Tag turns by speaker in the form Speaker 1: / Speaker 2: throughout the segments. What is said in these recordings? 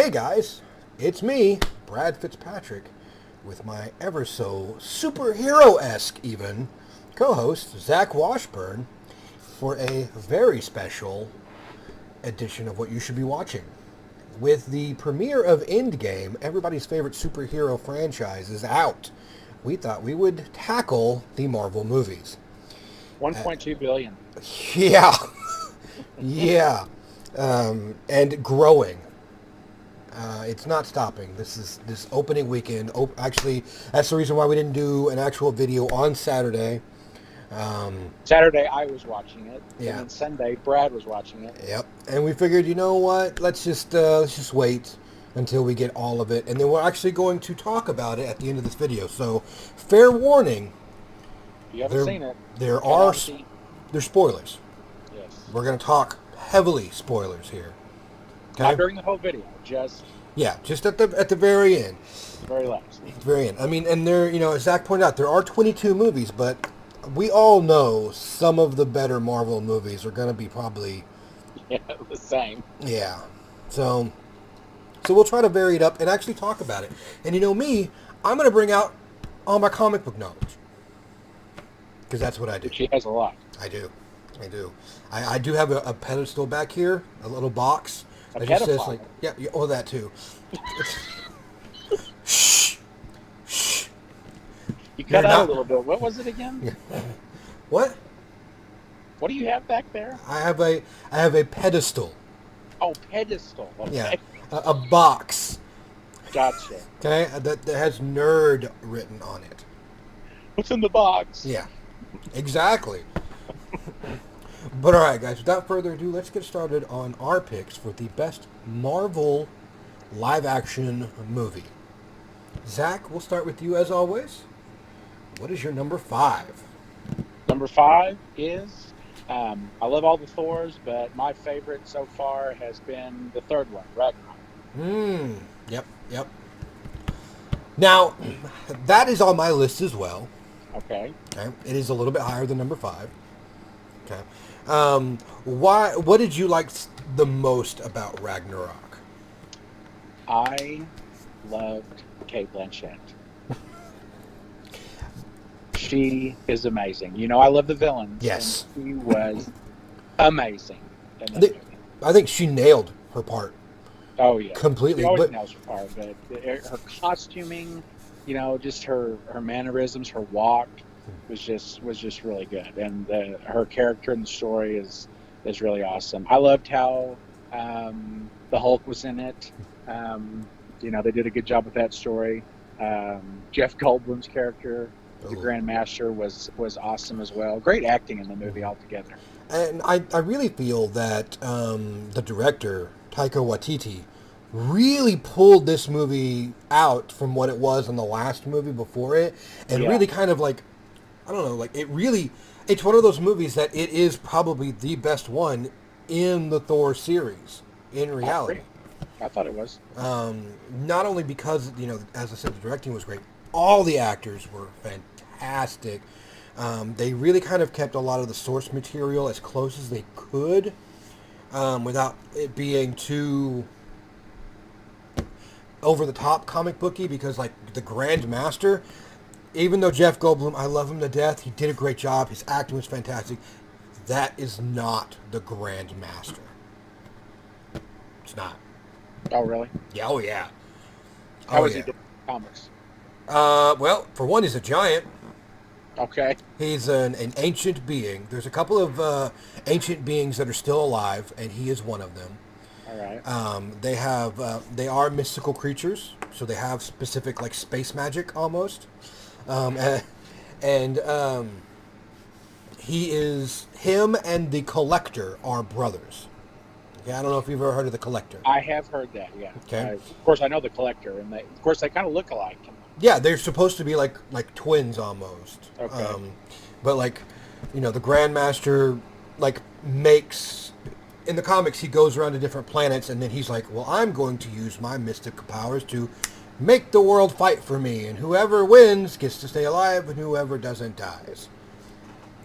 Speaker 1: Hey guys, it's me, Brad Fitzpatrick, with my ever so superhero-esque even co-host Zach Washburn for a very special edition of What You Should Be Watching. With the premiere of Endgame, everybody's favorite superhero franchise is out. We thought we would tackle the Marvel movies.
Speaker 2: 1.2 billion.
Speaker 1: Yeah, yeah, and growing. It's not stopping. This opening weekend. Actually, that's the reason why we didn't do an actual video on Saturday.
Speaker 2: Saturday I was watching it,
Speaker 1: Yeah.
Speaker 2: and then Sunday Brad was watching it.
Speaker 1: Yep. And we figured, you know what? Let's just wait until we get all of it, and then we're actually going to talk about it at the end of this video. So, fair warning.
Speaker 2: If you haven't seen it,
Speaker 1: There
Speaker 2: get
Speaker 1: are
Speaker 2: on the-
Speaker 1: there's spoilers.
Speaker 2: Yes.
Speaker 1: We're going to talk heavily spoilers here.
Speaker 2: Not during the whole video, just
Speaker 1: Yeah, just at the very end.
Speaker 2: the very last.
Speaker 1: Very end. I mean, and there, as Zach pointed out, there are 22 movies, but we all know some of the better Marvel movies are going to be probably,
Speaker 2: Yeah, the same.
Speaker 1: yeah. So we'll try to vary it up and actually talk about it. And me, I'm going to bring out all my comic book knowledge. Because that's what I do.
Speaker 2: She has a lot.
Speaker 1: I do. I do have a pedestal back here, a little box.
Speaker 2: A
Speaker 1: that just says,
Speaker 2: pedophile.
Speaker 1: yeah, oh, that too. Shh.
Speaker 2: You cut
Speaker 1: You're
Speaker 2: out
Speaker 1: not-
Speaker 2: a little bit. What was it again?
Speaker 1: What?
Speaker 2: What do you have back there?
Speaker 1: I have a pedestal.
Speaker 2: Oh, pedestal. Okay.
Speaker 1: Yeah, a box.
Speaker 2: Gotcha.
Speaker 1: Okay, that has nerd written on it.
Speaker 2: What's in the box?
Speaker 1: Yeah, exactly. But all right, guys. Without further ado, let's get started on our picks for the best Marvel live-action movie. Zach, we'll start with you as always. What is your number 5?
Speaker 2: Number 5 is, I love all the Thors, but my favorite so far has been the third one, Ragnarok.
Speaker 1: Yep. Now, that is on my list as well.
Speaker 2: Okay.
Speaker 1: Okay, it is a little bit higher than number 5. Okay, what did you like the most about Ragnarok?
Speaker 2: I loved Kate Blanchett. She is amazing. I love the villains.
Speaker 1: Yes.
Speaker 2: And she was amazing in
Speaker 1: I
Speaker 2: that
Speaker 1: think,
Speaker 2: movie.
Speaker 1: I think she nailed her part
Speaker 2: Oh, yeah.
Speaker 1: completely.
Speaker 2: She always
Speaker 1: But
Speaker 2: nails her part, but her costuming, just her mannerisms, her walk was just really good. And her character in the story is really awesome. I loved how the Hulk was in it. They did a good job with that story. Jeff Goldblum's character, the Grand Master, was awesome as well. Great acting in the movie altogether.
Speaker 1: and I really feel that the director Taika Waititi really pulled this movie out from what it was in the last movie before it, and
Speaker 2: Yeah.
Speaker 1: really kind of like, I don't know, like it's one of those movies that it is probably the best one in the Thor series in reality.
Speaker 2: I thought it was.
Speaker 1: Not only because, as I said, the directing was great, all the actors were fantastic. They really kind of kept a lot of the source material as close as they could, without it being too over the top comic booky, because like the Grand Master, even though Jeff Goldblum, I love him to death, he did a great job, his acting was fantastic, that is not the Grand Master. It's not.
Speaker 2: Oh, really?
Speaker 1: Yeah, oh yeah.
Speaker 2: How
Speaker 1: Oh,
Speaker 2: was
Speaker 1: yeah.
Speaker 2: he doing in comics?
Speaker 1: Well, for one, he's a giant.
Speaker 2: Okay.
Speaker 1: He's an ancient being. There's a couple of ancient beings that are still alive, and he is one of them.
Speaker 2: All right.
Speaker 1: They are mystical creatures, so they have specific like space magic almost. Him and the Collector are brothers. Okay, I don't know if you've ever heard of the Collector.
Speaker 2: I have heard that, yeah.
Speaker 1: Okay.
Speaker 2: Of course, I know the Collector, and of course, they kind of look alike.
Speaker 1: Yeah, they're supposed to be like twins almost.
Speaker 2: Okay.
Speaker 1: But like, the Grandmaster like makes, in the comics, he goes around to different planets, and then he's like, well, I'm going to use my mystic powers to make the world fight for me, and whoever wins gets to stay alive, and whoever doesn't dies.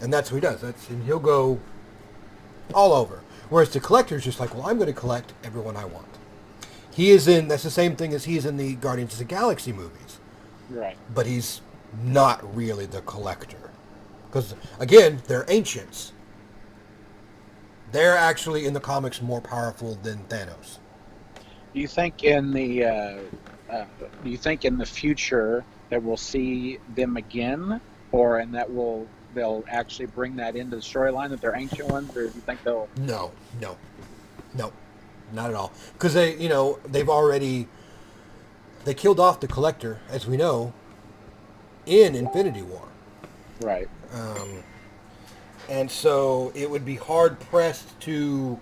Speaker 1: And that's what he does. And he'll go all over. Whereas the Collector's just like, well, I'm going to collect everyone I want. He is in. That's the same thing as he's in the Guardians of the Galaxy movies,
Speaker 2: Right.
Speaker 1: but he's not really the Collector, because again, they're ancients. They're actually in the comics more powerful than Thanos.
Speaker 2: Do you think in the do you think in the future that we'll see them again, or and that they'll actually bring that into the storyline that they're ancient ones, or do you think they'll?
Speaker 1: No, no, no, not at all. Because they killed off the Collector, as we know, in Infinity War.
Speaker 2: Right.
Speaker 1: And so it would be hard pressed to,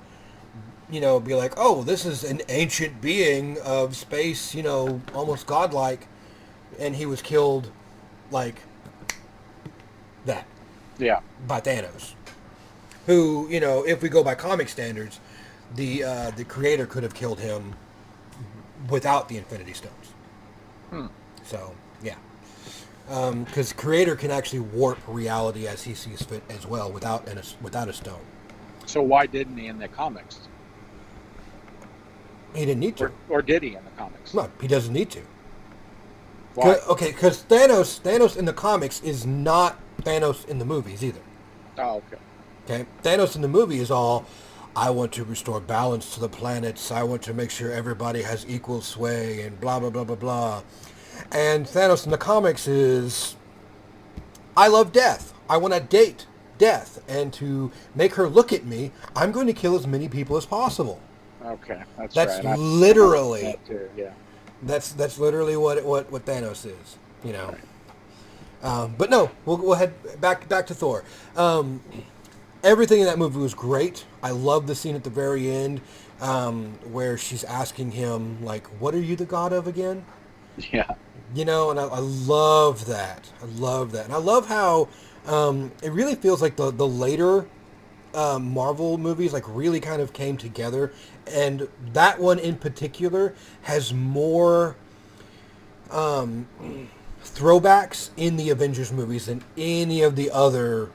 Speaker 1: be like, oh, this is an ancient being of space, almost godlike, and he was killed like that
Speaker 2: Yeah.
Speaker 1: by Thanos. Who, if we go by comic standards, the creator could have killed him without the Infinity Stones. So, yeah. Because creator can actually warp reality as he sees fit as well without a stone.
Speaker 2: So why didn't he in the comics,
Speaker 1: He didn't need to.
Speaker 2: or did he in the comics?
Speaker 1: No, he doesn't need to.
Speaker 2: Why?
Speaker 1: Okay, because Thanos in the comics is not Thanos in the movies either.
Speaker 2: Oh, okay.
Speaker 1: Okay, Thanos in the movie is all, I want to restore balance to the planets. I want to make sure everybody has equal sway and blah blah blah blah blah. And Thanos in the comics is, I love death. I want to date death, and to make her look at me, I'm going to kill as many people as possible.
Speaker 2: Okay, that's
Speaker 1: That's
Speaker 2: right.
Speaker 1: literally
Speaker 2: That too, yeah.
Speaker 1: That's literally what Thanos is, But no, we'll head back to Thor. Everything in that movie was great. I love the scene at the very end where she's asking him, like, what are you the god of again?
Speaker 2: Yeah.
Speaker 1: And I love that. I love that. And I love how it really feels like the later Marvel movies like really kind of came together. And that one in particular has more throwbacks in the Avengers movies than any of the other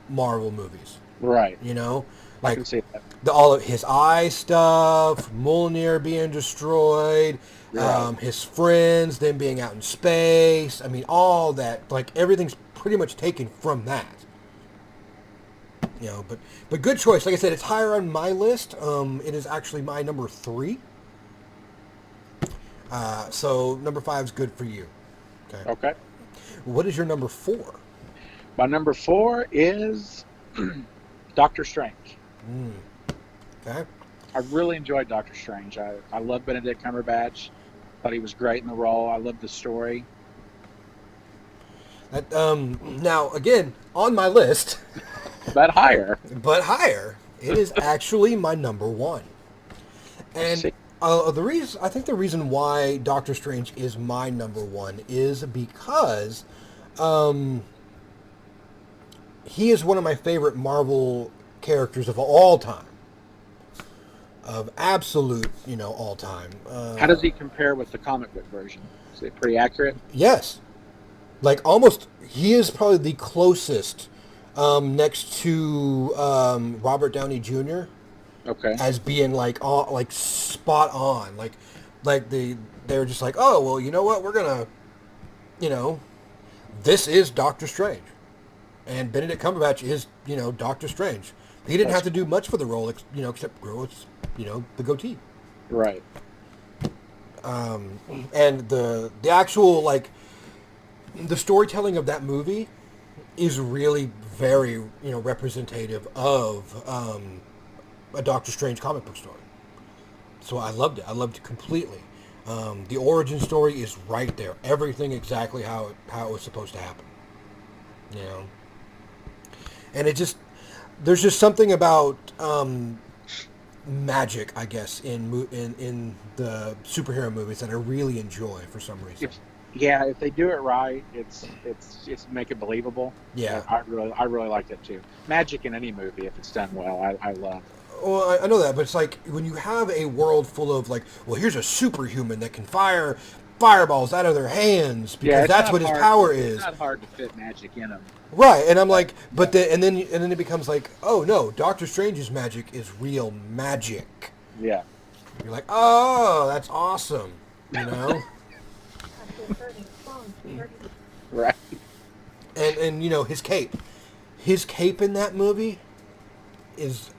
Speaker 1: Marvel movies.
Speaker 2: Right.
Speaker 1: I
Speaker 2: I
Speaker 1: can
Speaker 2: can see that.
Speaker 1: all of his eye stuff, Mjolnir being destroyed,
Speaker 2: Right.
Speaker 1: his friends, them being out in space. I mean, all that, like everything's pretty much taken from that. But good choice. Like I said, it's higher on my list. It is actually my number 3. So number 5 is good for you. Okay.
Speaker 2: Okay.
Speaker 1: What is your number 4?
Speaker 2: My number 4 is Doctor Strange.
Speaker 1: Okay.
Speaker 2: I really enjoyed Doctor Strange. I love Benedict Cumberbatch. Thought he was great in the role. I loved the story.
Speaker 1: That, now, again, on my list,
Speaker 2: But higher.
Speaker 1: but higher, it is actually my number 1. And
Speaker 2: See.
Speaker 1: I think the reason why Doctor Strange is my number 1 is because he is one of my favorite Marvel characters of all time. Of absolute, all time.
Speaker 2: How does he compare with the comic book version? Is it pretty accurate?
Speaker 1: Yes. Like almost, he is probably the closest next to Robert Downey Jr.
Speaker 2: Okay.
Speaker 1: as being like spot on. Like they're just like, oh well, you know what? We're gonna, this is Doctor Strange, and Benedict Cumberbatch is Doctor Strange. He didn't have to do much for the role, except grow the goatee.
Speaker 2: Right.
Speaker 1: And the actual the storytelling of that movie is really very representative of a Doctor Strange comic book story. So I loved it. I loved it completely. The origin story is right there. Everything exactly how it was supposed to happen. And there's just something about magic, I guess, in the superhero movies that I really enjoy for some reason.
Speaker 2: If they do it right, it's make it believable.
Speaker 1: Yeah.
Speaker 2: I really like that too. Magic in any movie, if it's done well, I love.
Speaker 1: Well, I know that, but it's like when you have a world full of here's a superhuman that can fire fireballs out of their hands because that's what his power is.
Speaker 2: It's not hard to fit magic in them.
Speaker 1: Right, and I'm like, but then it becomes like, oh no, Doctor Strange's magic is real magic.
Speaker 2: Yeah.
Speaker 1: You're like, oh, that's awesome. You know?
Speaker 2: Right.
Speaker 1: And you know, his cape. His cape in that movie is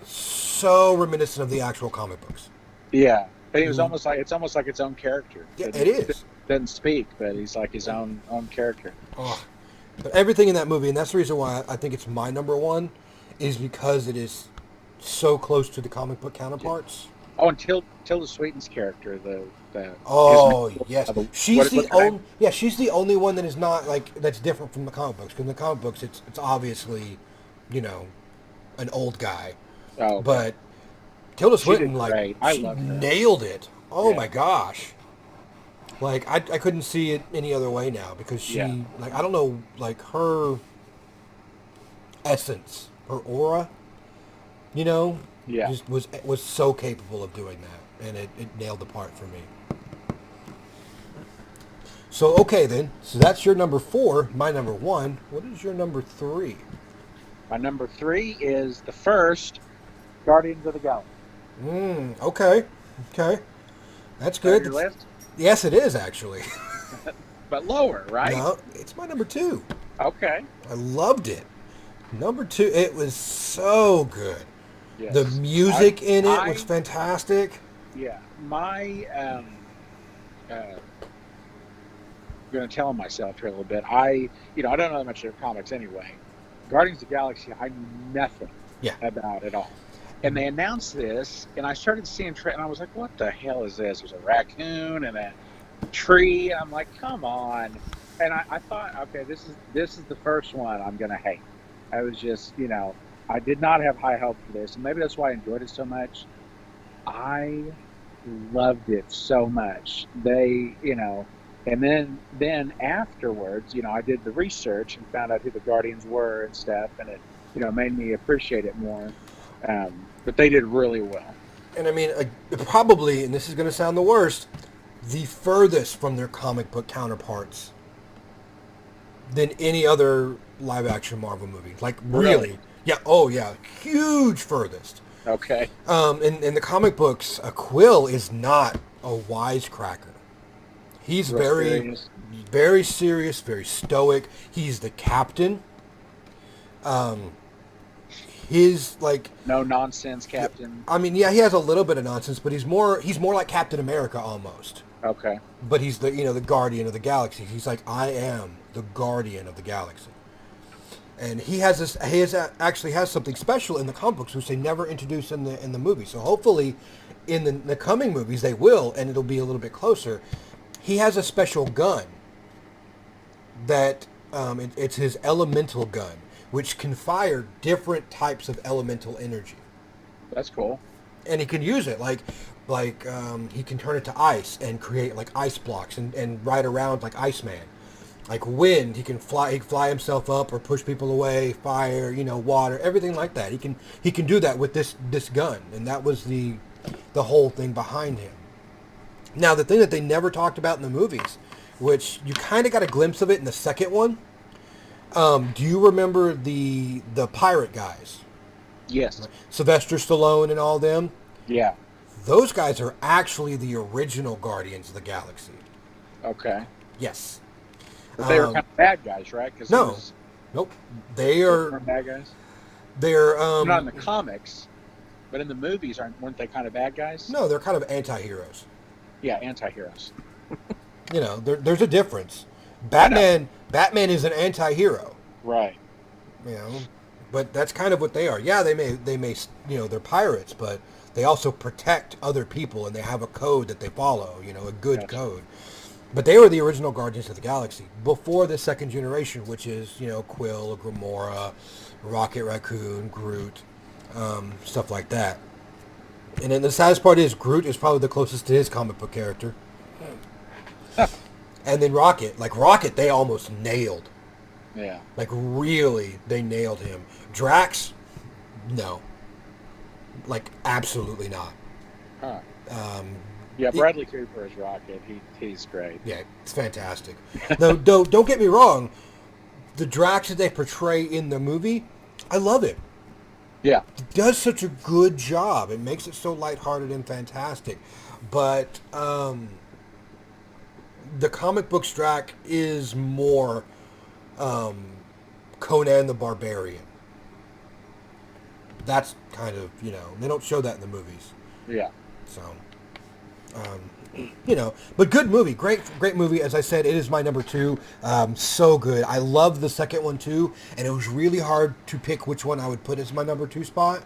Speaker 1: so reminiscent of the actual comic books.
Speaker 2: Yeah. And it was almost like its own character.
Speaker 1: Yeah, it is.
Speaker 2: Doesn't speak, but he's like his own character.
Speaker 1: Oh, but everything in that movie, and that's the reason why I think it's my number one, is because it is so close to the comic book counterparts.
Speaker 2: Oh, and Tilda Swinton's character,
Speaker 1: Oh yes, she's
Speaker 2: what's
Speaker 1: the
Speaker 2: her
Speaker 1: only.
Speaker 2: name?
Speaker 1: Yeah, she's the only one that is not like that's different from the comic books. Because in the comic books, it's obviously, you know, an old guy.
Speaker 2: Oh, okay.
Speaker 1: But Tilda
Speaker 2: She
Speaker 1: Swinton,
Speaker 2: did
Speaker 1: like,
Speaker 2: great. I
Speaker 1: she
Speaker 2: love her.
Speaker 1: nailed it. Oh
Speaker 2: Yeah.
Speaker 1: my gosh. Like, I couldn't see it any other way now because she,
Speaker 2: Yeah.
Speaker 1: like, I don't know, like, her essence, her aura, you know,
Speaker 2: Yeah.
Speaker 1: just was so capable of doing that. And it nailed the part for me. So, okay then. So that's your number 4, my number 1. What is your number 3?
Speaker 2: My number 3 is the first Guardians of the Galaxy.
Speaker 1: Okay. Okay. That's
Speaker 2: Is that on
Speaker 1: good.
Speaker 2: your list?
Speaker 1: Yes, it is actually.
Speaker 2: But lower, right?
Speaker 1: No, it's my number 2.
Speaker 2: Okay.
Speaker 1: I loved it. Number 2, it was so good.
Speaker 2: Yes.
Speaker 1: The music in it
Speaker 2: I-
Speaker 1: was fantastic.
Speaker 2: Yeah. My going to tell myself here a little bit. I don't know that much of comics anyway. Guardians of the Galaxy, I knew nothing about at all. And they announced this, and I started seeing, and I was like, what the hell is this? There's a raccoon and a tree. I'm like, come on. And I thought, okay, this is the first one I'm going to hate. I was just, I did not have high hope for this. And maybe that's why I enjoyed it so much. I loved it so much. They, and then afterwards, I did the research and found out who the Guardians were and stuff, and it, made me appreciate it more. But they did really well.
Speaker 1: And I mean, probably, and this is going to sound the worst, the furthest from their comic book counterparts than any other live-action Marvel movie. Like, really. Yeah, oh yeah, huge furthest.
Speaker 2: Okay.
Speaker 1: In the comic books, Quill is not a wisecracker. He's
Speaker 2: Real
Speaker 1: very,
Speaker 2: serious.
Speaker 1: very serious, very stoic. He's the captain. His like
Speaker 2: No nonsense, Captain.
Speaker 1: I mean, yeah, he has a little bit of nonsense, but he's more like Captain America almost.
Speaker 2: Okay.
Speaker 1: But he's the the guardian of the galaxy. He's like, I am the guardian of the galaxy. And he has this. Actually has something special in the comic books, which they never introduce in the movie. So hopefully, in the coming movies, they will, and it'll be a little bit closer. He has a special gun. That it's his elemental gun, which can fire different types of elemental energy.
Speaker 2: That's cool.
Speaker 1: And he can use it like he can turn it to ice and create like ice blocks and ride around like Iceman. Like wind, he can fly himself up or push people away, fire, water, everything like that. He can do that with this gun, and that was the whole thing behind him. Now, the thing that they never talked about in the movies, which you kind of got a glimpse of it in the second one, do you remember the pirate guys?
Speaker 2: Yes.
Speaker 1: Sylvester Stallone and all them?
Speaker 2: Yeah.
Speaker 1: Those guys are actually the original Guardians of the Galaxy.
Speaker 2: Okay.
Speaker 1: Yes.
Speaker 2: But they were kind of bad guys, right? Cause
Speaker 1: No. Nope. They are.
Speaker 2: bad guys.
Speaker 1: They're
Speaker 2: Not in the comics, but in the movies, weren't they kind of bad guys?
Speaker 1: no, they're kind of anti-heroes.
Speaker 2: Yeah, anti-heroes.
Speaker 1: There's a difference. Batman is an anti-hero.
Speaker 2: Right.
Speaker 1: But that's kind of what they are. Yeah, they may they're pirates, but they also protect other people, and they have a code that they follow. A good code. But they were the original Guardians of the Galaxy before the second generation, which is Quill, Gamora, Rocket Raccoon, Groot, stuff like that. And then the saddest part is Groot is probably the closest to his comic book character. And then Rocket, they almost nailed.
Speaker 2: Yeah.
Speaker 1: Like, really, they nailed him. Drax, no. Like, absolutely not.
Speaker 2: Huh. Yeah, Bradley Cooper is Rocket. He's great.
Speaker 1: Yeah, it's fantastic. No, don't get me wrong. The Drax that they portray in the movie, I love it.
Speaker 2: Yeah.
Speaker 1: Does such a good job. It makes it so lighthearted and fantastic. But the comic book Strack is more um, Conan the Barbarian. That's kind of, they don't show that in the movies.
Speaker 2: Yeah.
Speaker 1: So, but good movie. Great movie. As I said, it is my number 2. So good. I love the second one too. And it was really hard to pick which one I would put as my number 2 spot.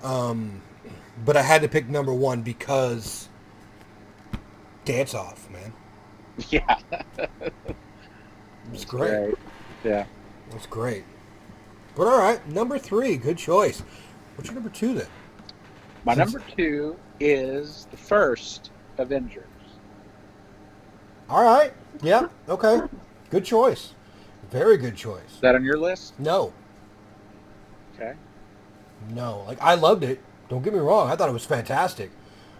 Speaker 1: But I had to pick number 1 because Dance Off, man.
Speaker 2: Yeah.
Speaker 1: It's great.
Speaker 2: Yeah.
Speaker 1: It's great. But all right, number 3, good choice. What's your number 2 then?
Speaker 2: My number 2 is the first Avengers.
Speaker 1: All right. Yeah. Okay. Good choice. Very good choice.
Speaker 2: Is that on your list?
Speaker 1: No.
Speaker 2: Okay.
Speaker 1: No. Like, I loved it. Don't get me wrong. I thought it was fantastic.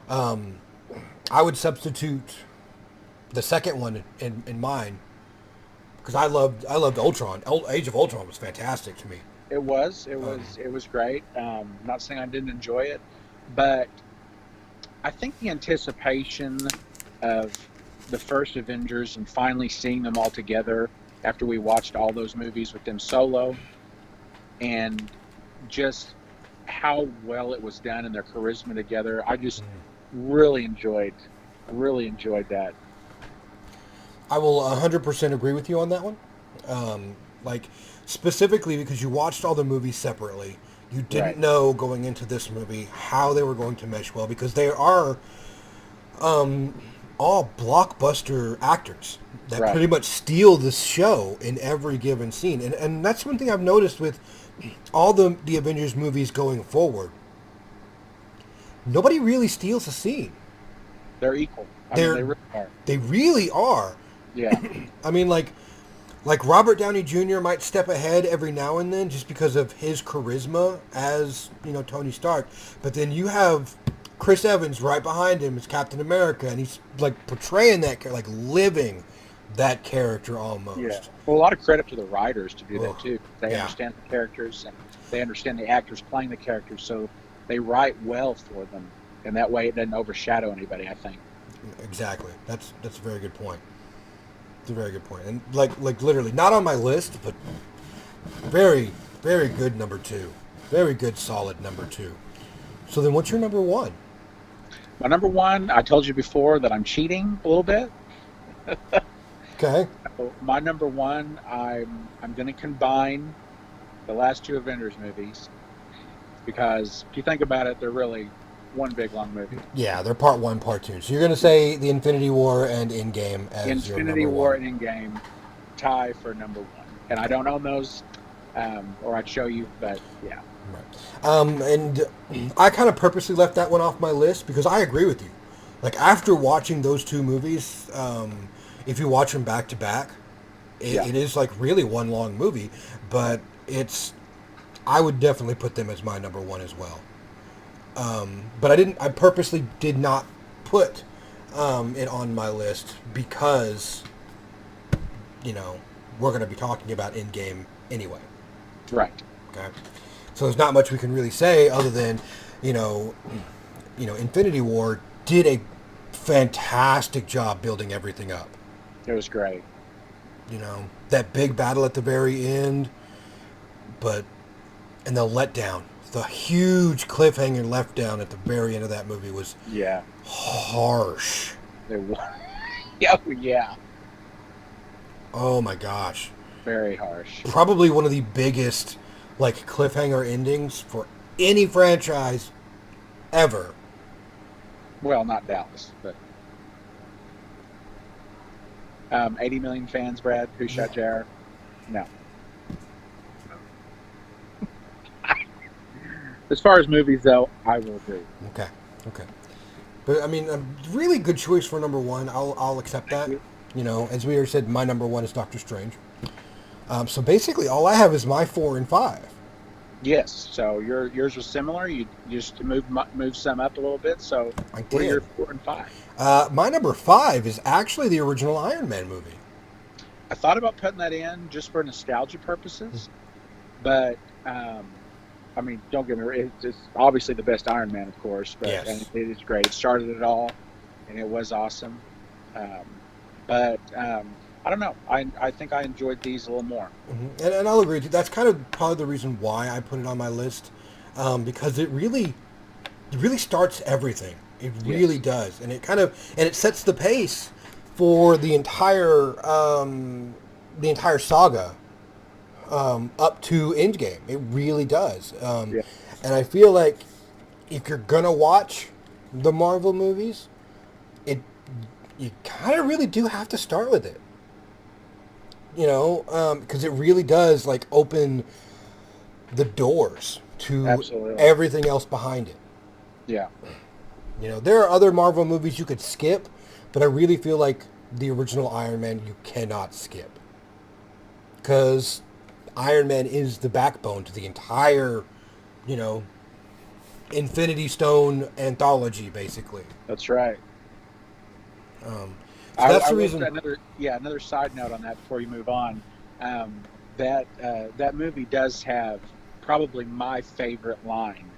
Speaker 1: I would substitute the second one in mine because I loved Ultron. Age of Ultron was fantastic to me.
Speaker 2: It was great. Not saying I didn't enjoy it, but I think the anticipation of the first Avengers and finally seeing them all together after we watched all those movies with them solo, and just how well it was done and their charisma together, I just really enjoyed that.
Speaker 1: I will 100% agree with you on that one. Like, specifically because you watched all the movies separately. You didn't know going into this movie how they were going to mesh well because they are all blockbuster actors that pretty much steal the show in every given scene. And that's one thing I've noticed with all the Avengers movies going forward. Nobody really steals a scene.
Speaker 2: They're equal. They really are.
Speaker 1: They really are.
Speaker 2: Yeah.
Speaker 1: I mean, like Robert Downey Jr. might step ahead every now and then just because of his charisma as, Tony Stark. But then you have Chris Evans right behind him as Captain America, and he's like portraying that, like living that character almost.
Speaker 2: Yeah. Well, a lot of credit to the writers to do that too. They understand the characters and they understand the actors playing the characters, so they write well for them, and that way it doesn't overshadow anybody, I think.
Speaker 1: Exactly. That's a very good point. It's a very good point. And like literally not on my list, but very, very good number 2. Very good solid number 2. So then what's your number 1?
Speaker 2: My number 1, I told you before that I'm cheating a little bit.
Speaker 1: Okay.
Speaker 2: My number 1, I'm going to combine the last 2 Avengers movies because if you think about it, they're really one big long movie.
Speaker 1: Yeah, they're part 1, part 2. So you're going to say the Infinity War and Endgame as your number 1.
Speaker 2: Infinity War and Endgame tie for number 1. And I don't own those, or I'd show you, but yeah.
Speaker 1: Right. And I kind of purposely left that one off my list because I agree with you. Like, after watching those 2 movies, if you watch them back to back, it is like really one long movie, but I would definitely put them as my number 1 as well. But I purposely did not put it on my list because, we're going to be talking about Endgame anyway.
Speaker 2: Right.
Speaker 1: Okay. So there's not much we can really say other than, Infinity War did a fantastic job building everything up.
Speaker 2: It was great.
Speaker 1: That big battle at the very end, and the letdown. The huge cliffhanger left down at the very end of that movie was harsh.
Speaker 2: It was. Yeah.
Speaker 1: Oh my gosh.
Speaker 2: Very harsh.
Speaker 1: Probably one of the biggest cliffhanger endings for any franchise ever.
Speaker 2: Well, not Dallas, but 80 million fans, Brad. Who shot JR? No. As far as movies, though, I will agree.
Speaker 1: Okay. But, I mean, a really good choice for number 1. I'll accept that. As we already said, my number 1 is Doctor Strange. So basically, all I have is my 4 and 5.
Speaker 2: Yes. So yours was similar. You just move some up a little bit. So what are your 4 and 5?
Speaker 1: My number 5 is actually the original Iron Man movie.
Speaker 2: I thought about putting that in just for nostalgia purposes, but I mean, don't get me wrong. It's obviously the best Iron Man, of course, but and
Speaker 1: Yes.
Speaker 2: it is great. It started it all, and it was awesome. But I don't know. I think I enjoyed these a little more.
Speaker 1: And I'll agree with you. That's kind of probably the reason why I put it on my list, because it really starts everything. It really
Speaker 2: Yes,
Speaker 1: does, and it sets the pace for the entire saga up to Endgame. It really does,
Speaker 2: yeah,
Speaker 1: and I feel like if you're gonna watch the Marvel movies, it you kind of really do have to start with it. You know, because it really does like open the doors to
Speaker 2: absolutely.
Speaker 1: everything else behind it.
Speaker 2: Yeah,
Speaker 1: You know, there are other Marvel movies you could skip, but I really feel like the original Iron Man you cannot skip. Because Iron Man is the backbone to the entire, you know, Infinity Stone anthology, basically.
Speaker 2: that's right.
Speaker 1: So that's
Speaker 2: I
Speaker 1: the
Speaker 2: will
Speaker 1: reason.
Speaker 2: another side note on that before you move on. That that movie does have probably my favorite line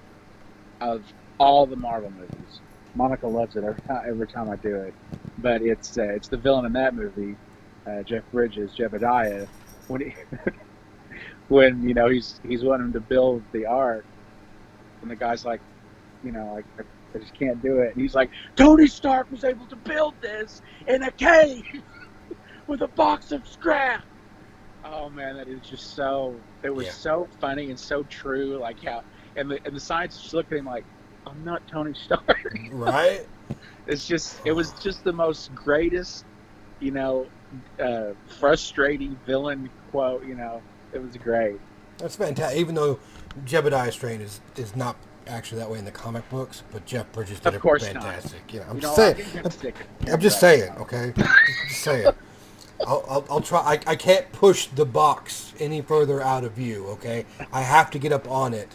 Speaker 2: of all the Marvel movies. Monica loves it every time I do it, but it's the villain in that movie, Jeff Bridges, Jebediah, when he, when he's wanting to build the ark, and the guy's like, I just can't do it, and he's like, Tony Stark was able to build this in a cave with a box of scrap. Oh man, that is just so. It was
Speaker 1: Yeah.
Speaker 2: so funny and so true. Like how, and the scientists just look at him like, I'm not Tony Stark.
Speaker 1: Right?
Speaker 2: It was just the most greatest, you know, frustrating villain quote. It was great.
Speaker 1: That's fantastic. Even though Jebediah Strain is not actually that way in the comic books, but Jeff Bridges did
Speaker 2: Of
Speaker 1: it
Speaker 2: course not.
Speaker 1: fantastic. You know, I'm
Speaker 2: You
Speaker 1: just
Speaker 2: know, I
Speaker 1: saying.
Speaker 2: think I'm gonna stick it.
Speaker 1: I'm just saying. Okay, just saying. I'll try. I can't push the box any further out of view. Okay, I have to get up on it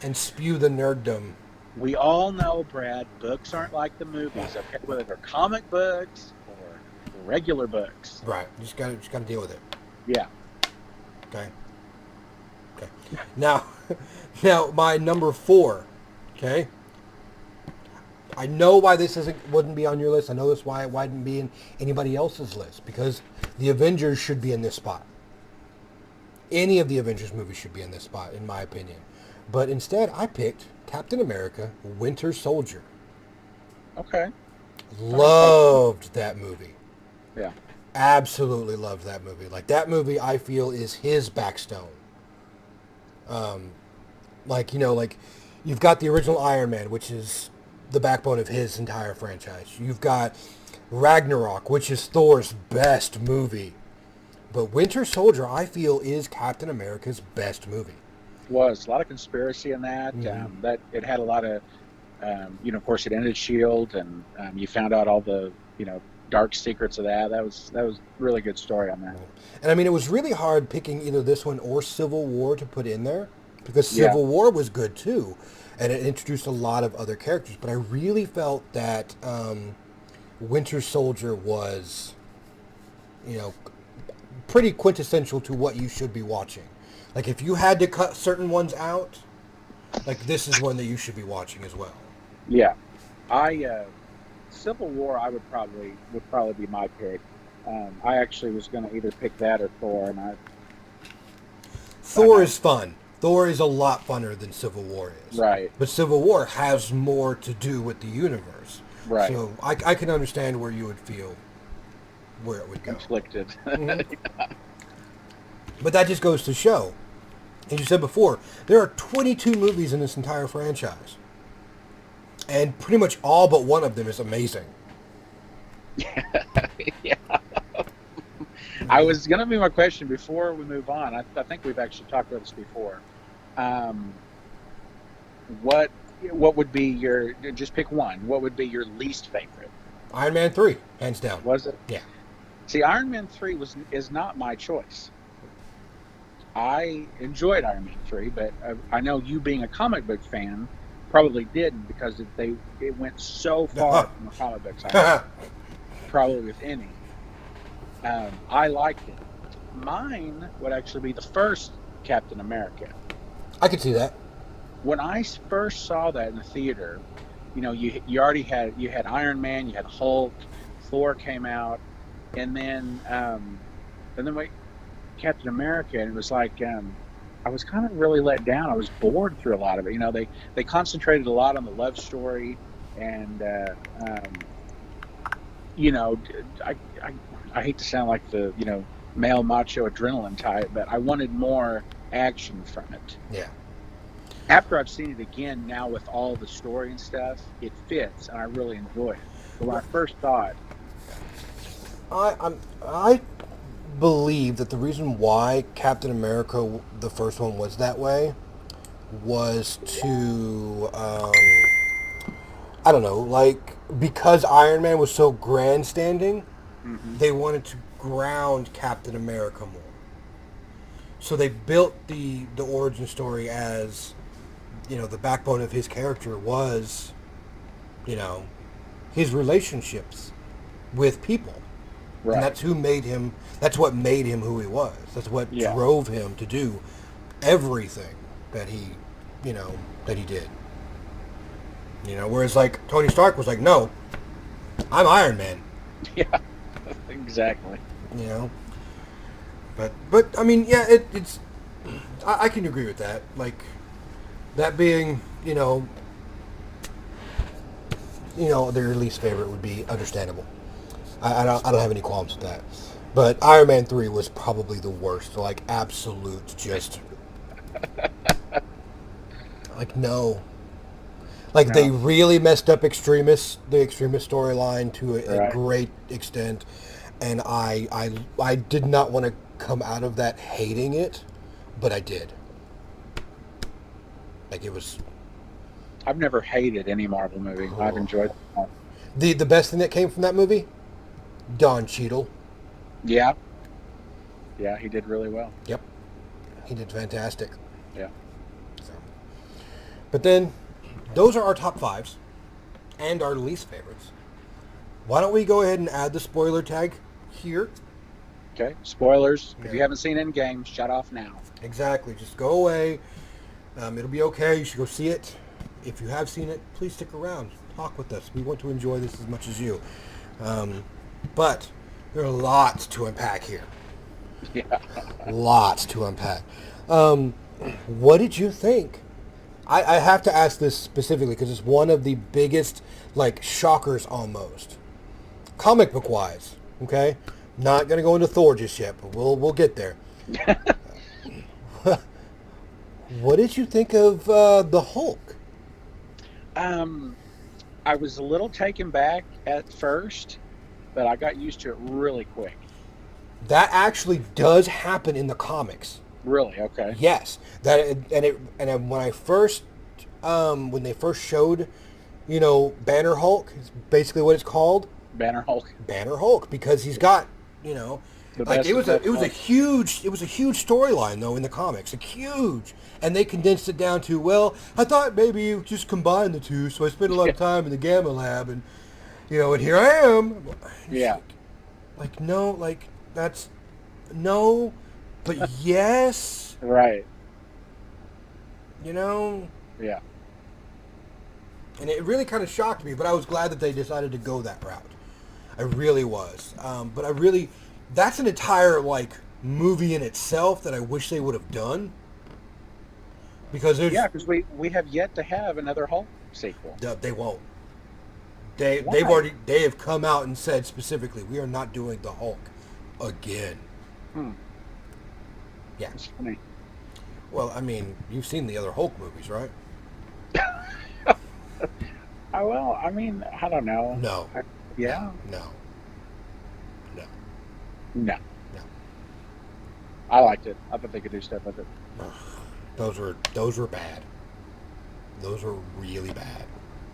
Speaker 1: and spew the nerddom.
Speaker 2: We all know, Brad, books aren't like the movies. Okay, whether they're comic books or regular books.
Speaker 1: Right. Just gotta deal with it.
Speaker 2: Yeah.
Speaker 1: Okay. Okay. Now, now my number 4. Okay. I know why this wouldn't be on your list. I know this why it wouldn't be in anybody else's list, because the Avengers should be in this spot. Any of the Avengers movies should be in this spot, in my opinion. But instead, I picked Captain America: Winter Soldier.
Speaker 2: Okay.
Speaker 1: Loved that movie.
Speaker 2: Yeah.
Speaker 1: Absolutely loved that movie. Like, that movie, I feel, is his backstone. Like, like you've got the original Iron Man, which is the backbone of his entire franchise. You've got Ragnarok, which is Thor's best movie. But Winter Soldier, I feel, is Captain America's best movie.
Speaker 2: Was a lot of conspiracy in that. That it had a lot of, of course, it ended Shield, and you found out all the, dark secrets of that. That was really good story on that.
Speaker 1: And I mean, it was really hard picking either this one or Civil War to put in there, because
Speaker 2: Yeah.
Speaker 1: Civil War was good too, and it introduced a lot of other characters. But I really felt that Winter Soldier was, pretty quintessential to what you should be watching. Like, if you had to cut certain ones out, like, this is one that you should be watching as well.
Speaker 2: Yeah. I Civil War. I would probably be my pick. I actually was going to either pick that or Thor, and I
Speaker 1: Thor
Speaker 2: know.
Speaker 1: is fun. Thor is a lot funner than Civil War is.
Speaker 2: Right.
Speaker 1: But Civil War has more to do with the universe.
Speaker 2: Right.
Speaker 1: So I can understand where you would feel where it would go.
Speaker 2: Conflicted.
Speaker 1: But that just goes to show, as you said before, there are 22 movies in this entire franchise. And pretty much all but one of them is amazing.
Speaker 2: Yeah. I was going to be my question before we move on. I think we've actually talked about this before. Um, what would be your, just pick one, what would be your least favorite?
Speaker 1: Iron Man 3, hands down.
Speaker 2: Was it?
Speaker 1: Yeah.
Speaker 2: See, Iron Man 3 is not my choice. I enjoyed Iron Man 3, but I know you, being a comic book fan, probably didn't, because it went so far from the comic book side, probably with any. I liked it. Mine would actually be the first Captain America.
Speaker 1: I could see that.
Speaker 2: When I first saw that in the theater, you already had Iron Man, you had Hulk, Thor came out, and then we Captain America, and it was like I was kind of really let down. I was bored through a lot of it. They concentrated a lot on the love story, and you know, I hate to sound like the male macho adrenaline type, but I wanted more action from it.
Speaker 1: Yeah.
Speaker 2: After I've seen it again now with all the story and stuff, it fits, and I really enjoy it. But when I first saw it,
Speaker 1: I believe that the reason why Captain America, the first one, was that way was to, I don't know, like, because Iron Man was so grandstanding, they wanted to ground Captain America more. So they built the origin story as, the backbone of his character was, his relationships with people.
Speaker 2: right?
Speaker 1: And that's what made him who he was. That's what drove him to do everything that he did. Whereas like Tony Stark was like, no, I'm Iron Man.
Speaker 2: Yeah, exactly.
Speaker 1: But I mean, yeah, it's I can agree with that. Like that being, their least favorite would be understandable. I don't have any qualms with that. But Iron Man 3 was probably the worst. Like absolute just like no. Like
Speaker 2: No.
Speaker 1: they really messed up the Extremis storyline to a
Speaker 2: Right.
Speaker 1: great extent, and I did not want to come out of that hating it, but I did. Like it was
Speaker 2: I've never hated any Marvel movie. I've enjoyed them all.
Speaker 1: the best thing that came from that movie. Don Cheadle.
Speaker 2: Yeah, yeah, he did really well.
Speaker 1: Yep, he did fantastic.
Speaker 2: Yeah.
Speaker 1: So. But then, those are our top fives, and our least favorites. Why don't we go ahead and add the spoiler tag here?
Speaker 2: Okay. Spoilers. If
Speaker 1: Yeah.
Speaker 2: you haven't seen Endgame, shut off now.
Speaker 1: Exactly. Just go away. It'll be okay. You should go see it. If you have seen it, please stick around. Talk with us. We want to enjoy this as much as you. But there are lots to unpack here.
Speaker 2: Yeah.
Speaker 1: Lots to unpack. What did you think? I have to ask this specifically because it's one of the biggest, like, shockers almost. Comic book wise, okay? Not going to go into Thor just yet, but we'll get there. What did you think of the Hulk?
Speaker 2: I was a little taken back at first, but I got used to it really quick.
Speaker 1: That actually does happen in the comics.
Speaker 2: Really? Okay.
Speaker 1: Yes, when I first when they first showed, Banner Hulk is basically what it's called.
Speaker 2: Banner Hulk.
Speaker 1: Banner Hulk, because he's got,
Speaker 2: The
Speaker 1: like
Speaker 2: best
Speaker 1: it was
Speaker 2: of
Speaker 1: a
Speaker 2: both
Speaker 1: huge storyline though in the comics, huge, and they condensed it down to, well, I thought maybe you just combine the two, so I spent a lot of time in the Gamma Lab, and and here I am.
Speaker 2: Yeah.
Speaker 1: Like no, like that's no, but yes,
Speaker 2: Right. Yeah.
Speaker 1: And it really kind of shocked me, but I was glad that they decided to go that route. I really was. That's an entire, like, movie in itself that I wish they would have done. Because there's...
Speaker 2: Yeah, because we have yet to have another Hulk sequel.
Speaker 1: They won't. They
Speaker 2: Why?
Speaker 1: have come out and said specifically, we are not doing the Hulk again. Yeah.
Speaker 2: It's funny.
Speaker 1: Well, I mean, you've seen the other Hulk movies, right?
Speaker 2: Well, I mean, I don't know.
Speaker 1: No.
Speaker 2: Yeah?
Speaker 1: No. No.
Speaker 2: No.
Speaker 1: No.
Speaker 2: I liked it. I thought they could do stuff with it.
Speaker 1: Those were bad. Those were really bad.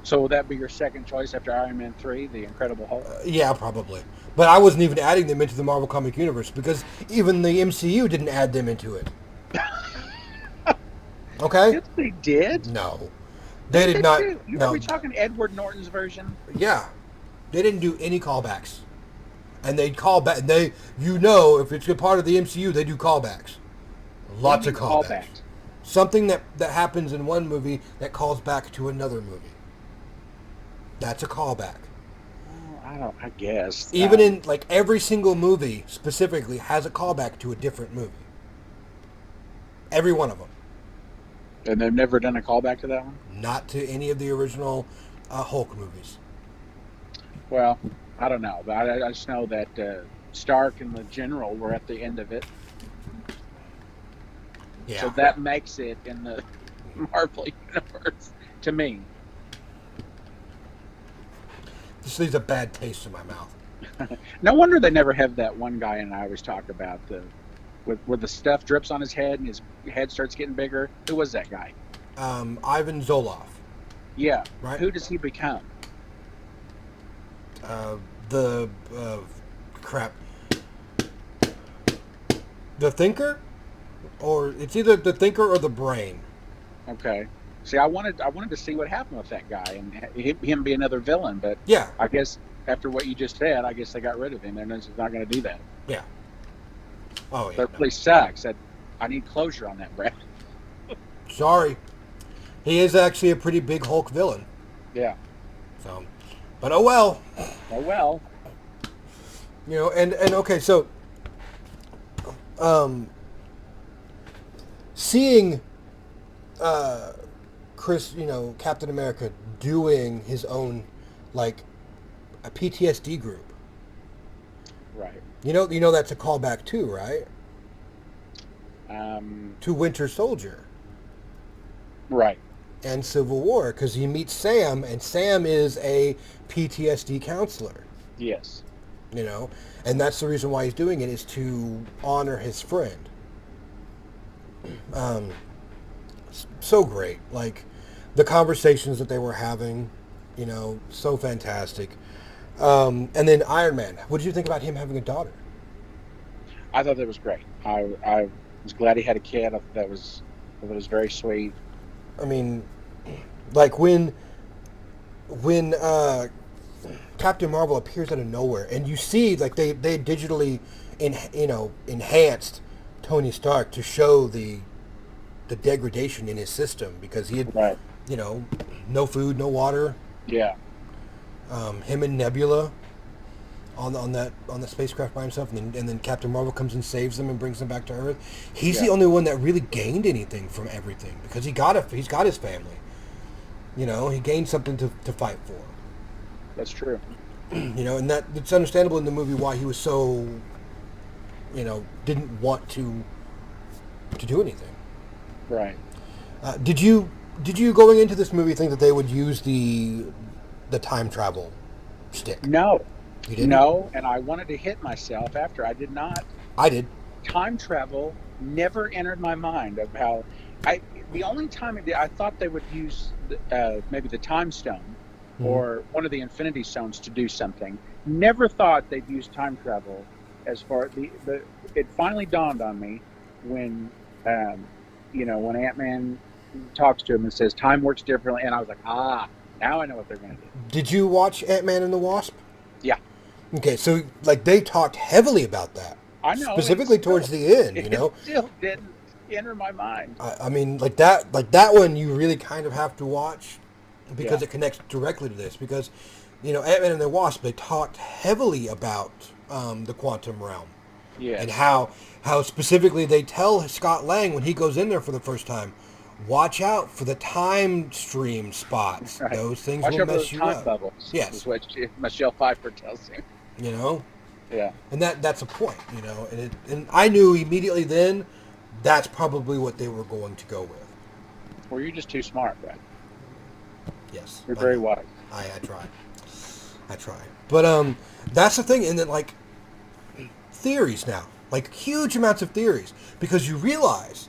Speaker 2: So will that be your second choice after Iron Man 3, The Incredible Hulk?
Speaker 1: Yeah, probably. But I wasn't even adding them into the Marvel Comic Universe because even the MCU didn't add them into it. Okay?
Speaker 2: Yes, they did.
Speaker 1: No. They did not.
Speaker 2: Are
Speaker 1: No.
Speaker 2: we talking Edward Norton's version?
Speaker 1: Yeah. They didn't do any callbacks. And they'd call back. If it's a part of the MCU, they do callbacks. Lots of
Speaker 2: What do you mean
Speaker 1: callbacks. Something that happens in one movie that calls back to another movie. That's a callback.
Speaker 2: I guess.
Speaker 1: Even in like every single movie specifically has a callback to a different movie. Every one of them.
Speaker 2: And they've never done a callback to that one?
Speaker 1: Not to any of the original Hulk movies.
Speaker 2: Well, I don't know. But I just know that Stark and the General were at the end of it.
Speaker 1: Yeah.
Speaker 2: So that makes it in the Marvel universe to me.
Speaker 1: This leaves a bad taste in my mouth.
Speaker 2: No wonder they never have that one guy, and I always talk about where the stuff drips on his head and his head starts getting bigger. Who was that guy?
Speaker 1: Ivan Zoloff.
Speaker 2: Yeah.
Speaker 1: Right.
Speaker 2: Who does he become?
Speaker 1: Crap. The Thinker? Or it's either the Thinker or the Brain.
Speaker 2: Okay. See, I wanted to see what happened with that guy and him be another villain, but
Speaker 1: Yeah.
Speaker 2: I guess after what you just said, I guess they got rid of him. They're just not going to do that.
Speaker 1: Yeah. Oh, yeah.
Speaker 2: That really sucks. I need closure on that, Brad.
Speaker 1: Sorry. He is actually a pretty big Hulk villain.
Speaker 2: Yeah.
Speaker 1: So, but oh well.
Speaker 2: Oh well.
Speaker 1: You know, and okay, so seeing Chris, Captain America doing his own, like, a PTSD group.
Speaker 2: Right.
Speaker 1: You know that's a callback too, right? To Winter Soldier.
Speaker 2: Right.
Speaker 1: And Civil War, because he meets Sam, and Sam is a PTSD counselor.
Speaker 2: Yes.
Speaker 1: And that's the reason why he's doing it, is to honor his friend. So great. Like, the conversations that they were having, so fantastic. And then Iron Man. What did you think about him having a daughter?
Speaker 2: I thought that was great. I was glad he had a kid. I thought that was very sweet.
Speaker 1: I mean, like when Captain Marvel appears out of nowhere, and you see like they digitally enhanced Tony Stark to show the degradation in his system, because he had
Speaker 2: Right.
Speaker 1: No food, no water.
Speaker 2: Yeah.
Speaker 1: Him and Nebula on the spacecraft by himself, and then Captain Marvel comes and saves them and brings them back to Earth. He's the only one that really gained anything from everything, because he's got his family. He gained something to fight for.
Speaker 2: That's true.
Speaker 1: And that it's understandable in the movie why he was so, didn't want to do anything.
Speaker 2: Right.
Speaker 1: Did you going into this movie think that they would use the time travel stick?
Speaker 2: No.
Speaker 1: You didn't?
Speaker 2: No, and I wanted to hit myself after. I did not.
Speaker 1: I did.
Speaker 2: Time travel never entered my mind of how the only time I thought they would use maybe the time stone or one of the infinity stones to do something. Never thought they'd use time travel as far it finally dawned on me when when Ant-Man talks to him and says time works differently, and I was like, now I know what they're going to do.
Speaker 1: Did you watch Ant-Man and the Wasp?
Speaker 2: Yeah.
Speaker 1: Okay, so like they talked heavily about that.
Speaker 2: I know.
Speaker 1: Specifically towards the end,
Speaker 2: It still didn't enter my mind.
Speaker 1: I mean, like that one you really kind of have to watch, because it connects directly to this. Because, Ant-Man and the Wasp, they talked heavily about the quantum realm.
Speaker 2: Yes.
Speaker 1: And how specifically they tell Scott Lang when he goes in there for the first time, watch out for the time stream spots.
Speaker 2: Right.
Speaker 1: Those things
Speaker 2: Watch
Speaker 1: will
Speaker 2: out for
Speaker 1: mess
Speaker 2: those
Speaker 1: you
Speaker 2: time
Speaker 1: up.
Speaker 2: bubbles.
Speaker 1: Yes.
Speaker 2: Is what Michelle Pfeiffer tells him. Yeah.
Speaker 1: And that's a point, and I knew immediately then that's probably what they were going to go with.
Speaker 2: Well, you're just too smart, Brad.
Speaker 1: Yes.
Speaker 2: You're very wise.
Speaker 1: I try. But that's the thing, and then like theories now, like huge amounts of theories, because you realize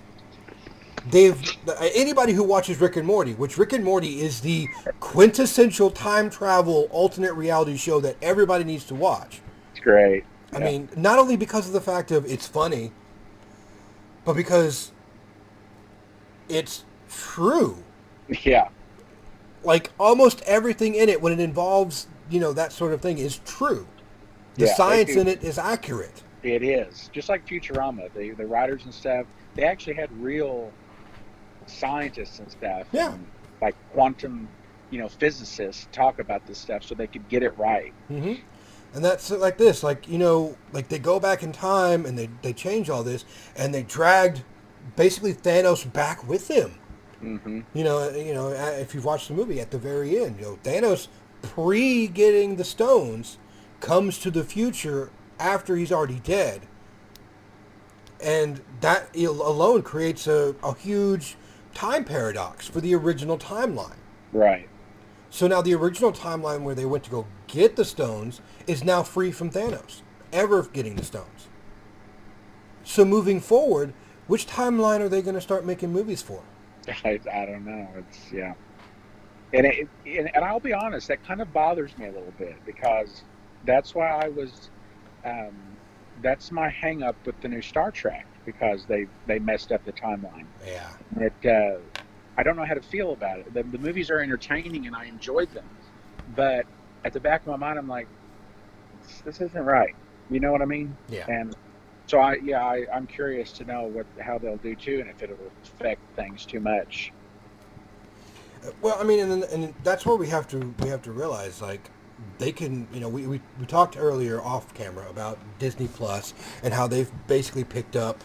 Speaker 1: anybody who watches Rick and Morty, which Rick and Morty is the quintessential time travel alternate reality show that everybody needs to watch.
Speaker 2: It's great.
Speaker 1: I mean, not only because of the fact of it's funny, but because it's true.
Speaker 2: Yeah.
Speaker 1: Like almost everything in it, when it involves, that sort of thing, is true. The science in it is accurate.
Speaker 2: It is. Just like Futurama, the writers and stuff, they actually had real scientists and stuff,
Speaker 1: Yeah.
Speaker 2: and like quantum, physicists talk about this stuff so they could get it right.
Speaker 1: hmm And that's like this, like, like they go back in time and they change all this, and they dragged basically Thanos back with them.
Speaker 2: Hmm.
Speaker 1: If you've watched the movie at the very end, Thanos pre getting the stones comes to the future after he's already dead, and that alone creates a huge time paradox for the original timeline.
Speaker 2: Right.
Speaker 1: So now the original timeline where they went to go get the stones is now free from Thanos ever getting the stones. So moving forward, which timeline are they going to start making movies for?
Speaker 2: I don't know. It's yeah, and I'll be honest, that kind of bothers me a little bit because that's why um, that's my hang up with the new Star Trek, because they messed up the timeline.
Speaker 1: Yeah.
Speaker 2: I don't know how to feel about it. The movies are entertaining and I enjoyed them, but at the back of my mind, I'm like, this isn't right. You know what I mean?
Speaker 1: Yeah.
Speaker 2: And so I'm curious to know how they'll do too, and if it'll affect things too much.
Speaker 1: Well, I mean, and that's where we have to realize, like, they can, we talked earlier off camera about Disney Plus and how they've basically picked up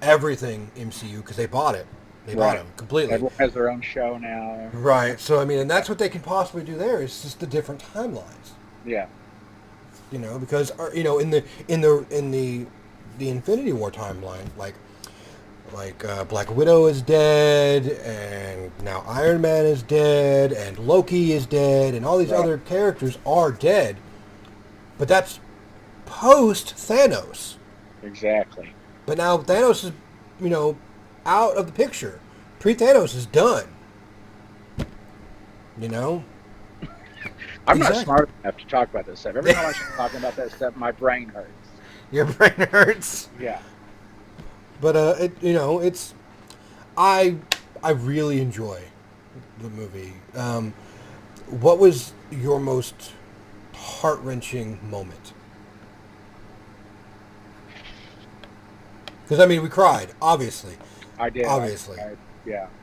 Speaker 1: everything MCU because they bought it. They bought them completely.
Speaker 2: Everyone has their own show now.
Speaker 1: Right. So I mean, and that's what they can possibly do there is just the different timelines.
Speaker 2: Yeah.
Speaker 1: Because in the Infinity War timeline, like Black Widow is dead, and now Iron Man is dead, and Loki is dead, and all these other characters are dead. But that's post Thanos.
Speaker 2: Exactly.
Speaker 1: But now Thanos is, out of the picture. Pre-Thanos is done.
Speaker 2: I'm not smart enough to talk about this stuff. Every time I start talking about that stuff, my brain hurts.
Speaker 1: Your brain hurts.
Speaker 2: Yeah.
Speaker 1: But it's I really enjoy the movie. What was your most heart-wrenching moment? Because I mean, we cried, obviously.
Speaker 2: I did.
Speaker 1: Obviously.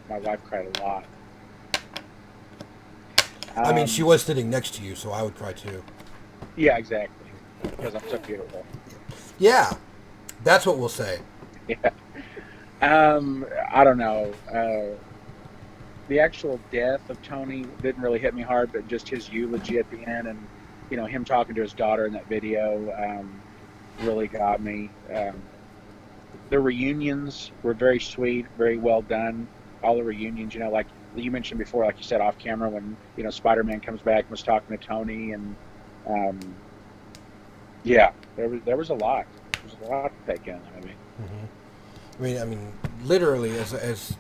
Speaker 2: My wife cried a lot.
Speaker 1: I mean, she was sitting next to you, so I would cry too.
Speaker 2: Yeah, exactly. Because I'm so beautiful.
Speaker 1: Yeah, that's what we'll say.
Speaker 2: Yeah. I don't know. The actual death of Tony didn't really hit me hard, but just his eulogy at the end, and him talking to his daughter in that video, really got me. The reunions were very sweet, very well done. All the reunions, like you mentioned before, like you said off camera, when Spider-Man comes back and was talking to Tony, and there was a lot. There was a lot to take in the movie.
Speaker 1: Mm-hmm. I mean, literally, as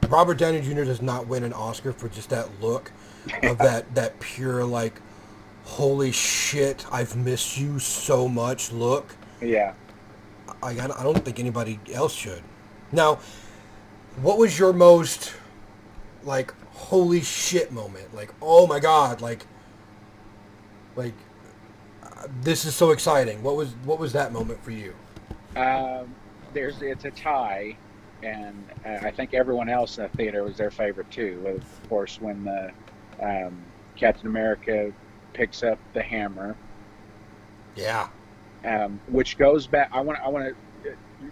Speaker 1: Robert Downey Jr. does not win an Oscar for just that look of that pure, like, holy shit, I've missed you so much look.
Speaker 2: Yeah.
Speaker 1: I don't think anybody else should. Now, what was your most, like, holy shit moment? Like, oh my god, like this is so exciting. What was that moment for you?
Speaker 2: It's a tie, and I think everyone else in the theater was their favorite too. Of course, when the Captain America picks up the hammer.
Speaker 1: Yeah.
Speaker 2: Which goes back. I want to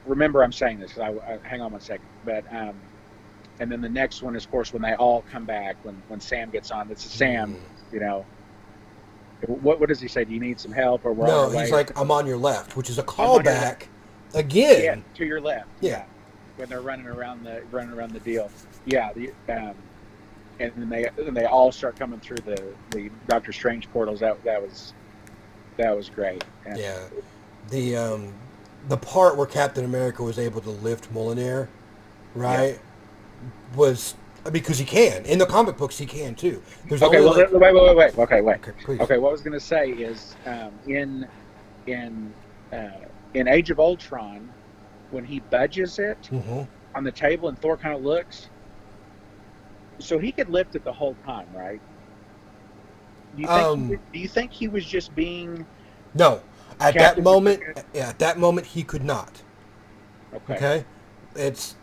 Speaker 2: remember I'm saying this because I hang on one second. But and then the next one is, of course, when they all come back. When Sam gets on, it's Sam. What does he say? Do you need some help, or we're on our way?
Speaker 1: He's like, I'm on your left, which is a callback again.
Speaker 2: Yeah, to your left.
Speaker 1: Yeah.
Speaker 2: When they're running around the deal. Yeah. And then they all start coming through the Doctor Strange portals. That was great. And
Speaker 1: yeah. The part where Captain America was able to lift Mjolnir, right, was because he can. In the comic books, he can too. There's
Speaker 2: wait. Okay,
Speaker 1: please.
Speaker 2: Okay, what I was going to say is in Age of Ultron, when he budges it on the table and Thor kind of looks, so he could lift it the whole time, right? Do you think he was just being...
Speaker 1: No. At
Speaker 2: Captain
Speaker 1: that moment,
Speaker 2: America?
Speaker 1: at that moment, he could not.
Speaker 2: Okay.
Speaker 1: It's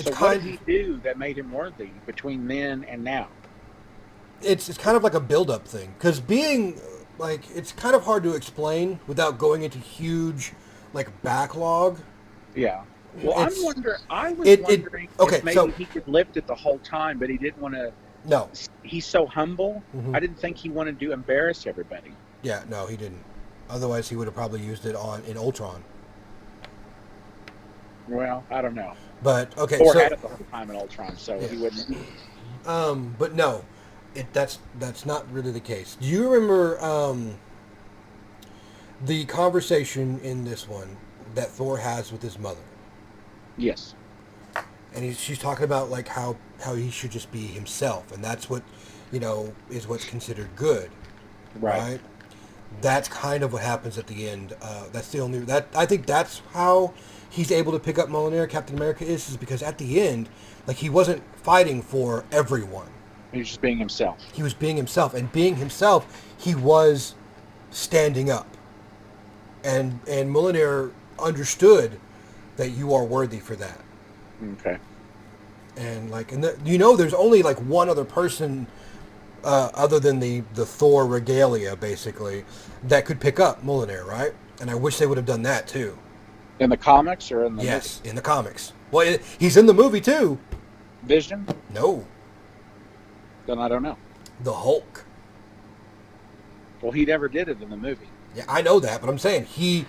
Speaker 2: So what did he do that made him worthy between then and now?
Speaker 1: It's kind of like a build-up thing, because being like, it's kind of hard to explain without going into huge like backlog.
Speaker 2: Yeah. Well, I was wondering
Speaker 1: okay,
Speaker 2: if maybe
Speaker 1: so
Speaker 2: he could lift it the whole time, but he didn't want to.
Speaker 1: no,
Speaker 2: He's so humble.
Speaker 1: Mhm.
Speaker 2: I didn't think he wanted to embarrass everybody.
Speaker 1: yeah, no, he didn't. Otherwise, he would have probably used it in Ultron.
Speaker 2: Well, I don't know.
Speaker 1: But okay,
Speaker 2: Thor
Speaker 1: so
Speaker 2: had it the whole time in Ultron, so
Speaker 1: Yeah.
Speaker 2: he wouldn't.
Speaker 1: but no, that's not really the case. Do you remember the conversation in this one that Thor has with his mother?
Speaker 2: Yes.
Speaker 1: And she's talking about like how he should just be himself, and that's what is what's considered good,
Speaker 2: Right.
Speaker 1: That's kind of what happens at the end. That's the only that I think that's how he's able to pick up Mjolnir. Captain America is because at the end, like, he wasn't fighting for everyone.
Speaker 2: He was just being himself.
Speaker 1: He was being himself, and being himself, he was standing up. And Mjolnir understood that you are worthy for that.
Speaker 2: Okay.
Speaker 1: And like, there's only like one other person, other than the Thor regalia, basically, that could pick up Mjolnir, right? And I wish they would have done that too.
Speaker 2: In the comics or in the
Speaker 1: Yes, in the comics. Well, he's in the movie too.
Speaker 2: movie? Vision?
Speaker 1: No,
Speaker 2: Then I don't know.
Speaker 1: the Hulk.
Speaker 2: Well, he never did it in the movie.
Speaker 1: Yeah, I know that, but I'm saying he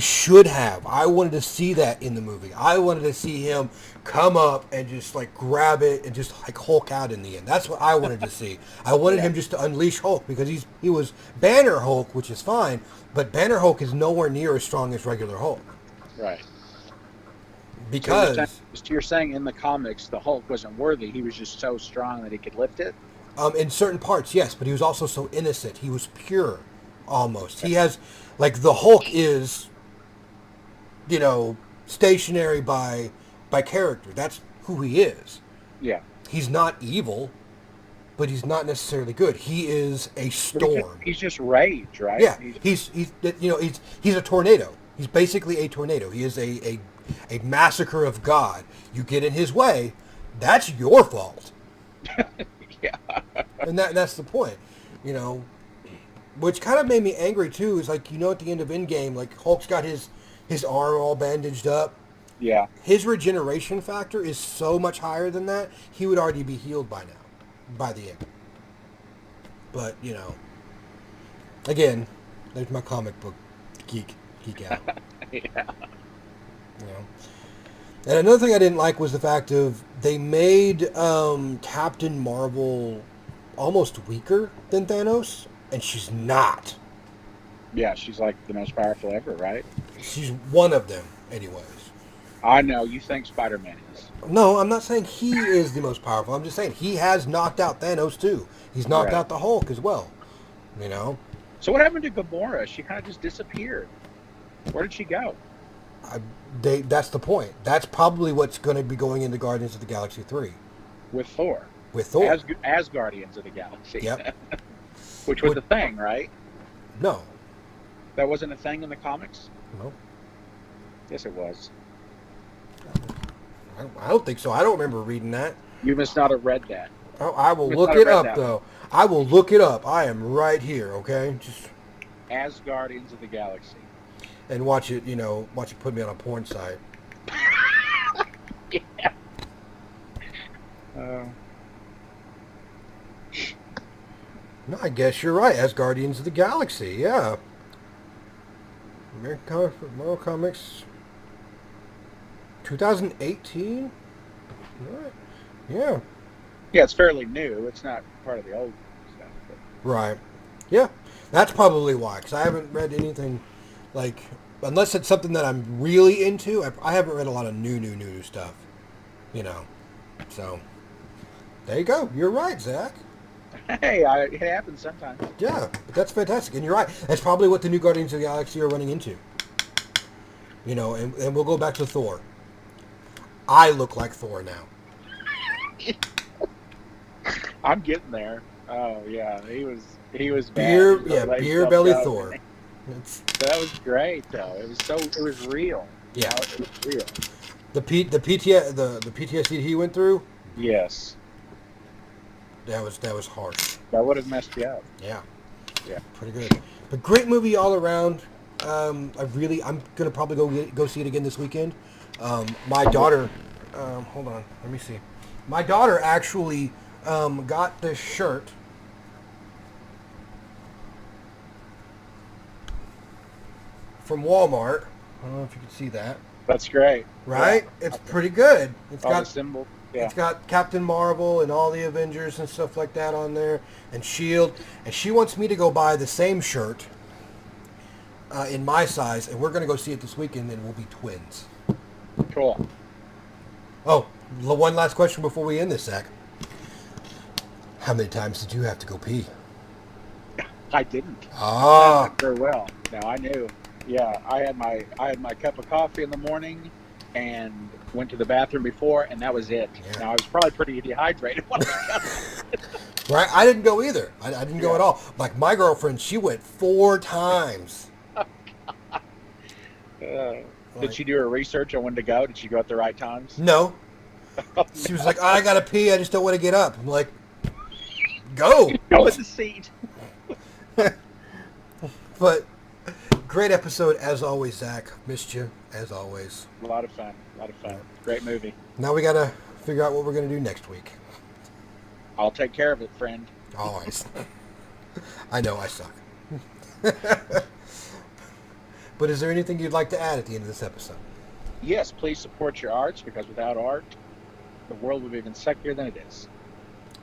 Speaker 1: should have. I wanted to see that in the movie. I wanted to see him come up and just like grab it and just like Hulk out in the end. That's what I wanted to see. I wanted him just to unleash Hulk, because he was Banner Hulk, which is fine, but Banner Hulk is nowhere near as strong as regular Hulk.
Speaker 2: Right.
Speaker 1: Because
Speaker 2: So you're saying in the comics the Hulk wasn't worthy. He was just so strong that he could lift it?
Speaker 1: in certain parts, yes, but he was also so innocent. He was pure, almost. He has, like, the Hulk is, stationary by character. That's who he is.
Speaker 2: Yeah.
Speaker 1: He's not evil, but he's not necessarily good. He is a storm.
Speaker 2: He's just rage, right?
Speaker 1: Yeah, he's a tornado. He's basically a tornado. He is a massacre of God. You get in his way, that's your fault.
Speaker 2: Yeah.
Speaker 1: And that's the point, which kind of made me angry too. Is like, at the end of Endgame, like, Hulk's got his arm all bandaged up.
Speaker 2: Yeah.
Speaker 1: His regeneration factor is so much higher than that. He would already be healed by now, by the end. But again, there's my comic book geek out.
Speaker 2: Yeah.
Speaker 1: And another thing I didn't like was the fact of they made Captain Marvel almost weaker than Thanos, and she's not.
Speaker 2: Yeah, she's like the most powerful ever, right?
Speaker 1: She's one of them, anyways.
Speaker 2: I know. You think Spider-Man is.
Speaker 1: No, I'm not saying he is the most powerful. I'm just saying he has knocked out Thanos too. He's knocked out the Hulk as well.
Speaker 2: So what happened to Gamora? She kind of just disappeared. Where did she go?
Speaker 1: That's the point. That's probably what's going to be going into Guardians of the Galaxy 3.
Speaker 2: With Thor.
Speaker 1: With Thor.
Speaker 2: As Guardians of the Galaxy.
Speaker 1: Yep.
Speaker 2: Which was a thing, right?
Speaker 1: No.
Speaker 2: That wasn't a thing in the comics?
Speaker 1: No.
Speaker 2: Yes, it was.
Speaker 1: I don't think so. I don't remember reading that.
Speaker 2: You must not have read that.
Speaker 1: Oh, I will look it up, though. I will look it up. I am right here, okay? Just
Speaker 2: As Guardians of the Galaxy.
Speaker 1: And watch it put me on a porn site.
Speaker 2: Yeah.
Speaker 1: No, I guess you're right. As Guardians of the Galaxy, yeah. Marvel Comics 2018? Right. Yeah.
Speaker 2: Yeah, it's fairly new. It's not part of the old stuff. But.
Speaker 1: Right. Yeah. That's probably why, because I haven't read anything, like, unless it's something that I'm really into. I haven't read a lot of new stuff, So, there you go. You're right, Zach.
Speaker 2: Hey, it happens sometimes.
Speaker 1: Yeah, but that's fantastic. And you're right. That's probably what the new Guardians of the Galaxy are running into. And we'll go back to Thor. I look like Thor now.
Speaker 2: I'm getting there. Oh yeah, he was bad.
Speaker 1: Beer belly Thor.
Speaker 2: That was great though. It was real.
Speaker 1: Yeah,
Speaker 2: it was real.
Speaker 1: the PTSD he went through.
Speaker 2: Yes,
Speaker 1: That was harsh.
Speaker 2: that would have messed you up.
Speaker 1: Yeah,
Speaker 2: Yeah.
Speaker 1: pretty good. But great movie all around. I'm gonna probably go see it again this weekend. My daughter, hold on, let me see. My daughter actually got this shirt. From Walmart. I don't know if you can see that.
Speaker 2: That's great.
Speaker 1: Right?
Speaker 2: Yeah.
Speaker 1: It's pretty good. It's
Speaker 2: All the
Speaker 1: got
Speaker 2: symbol. Yeah.
Speaker 1: It's got Captain Marvel and all the Avengers and stuff like that on there, and Shield. And she wants me to go buy the same shirt in my size, and we're going to go see it this weekend, and we'll be twins.
Speaker 2: Cool.
Speaker 1: Oh, one last question before we end this, Zach. How many times did you have to go pee?
Speaker 2: I didn't.
Speaker 1: Ah,
Speaker 2: Very well. No, I knew. Yeah, I had my cup of coffee in the morning, and went to the bathroom before, and that was it.
Speaker 1: Yeah.
Speaker 2: Now I was probably pretty dehydrated when I got
Speaker 1: right? I didn't go either. I didn't go
Speaker 2: Yeah.
Speaker 1: at all. Like my girlfriend, she went 4 times.
Speaker 2: Did she do her research on when to go? Did she go at the right times?
Speaker 1: No. She was like, I gotta pee, I just don't want to get up. I'm like, go.
Speaker 2: Go in the seat.
Speaker 1: But great episode as always, Zach. Missed you as always.
Speaker 2: A lot of fun. Great movie.
Speaker 1: Now we gotta figure out what we're gonna do next week.
Speaker 2: I'll take care of it, friend.
Speaker 1: Always. I know I suck. But is there anything you'd like to add at the end of this episode?
Speaker 2: Yes, please support your arts, because without art, the world would be even suckier than it is.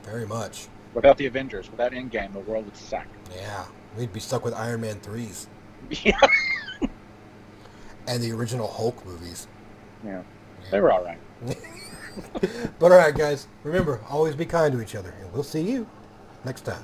Speaker 1: Very much.
Speaker 2: Without the Avengers, without Endgame, the world would suck.
Speaker 1: Yeah. We'd be stuck with Iron Man 3s.
Speaker 2: Yeah.
Speaker 1: And the original Hulk movies.
Speaker 2: Yeah. They were all right.
Speaker 1: But alright guys, remember, always be kind to each other. And we'll see you next time.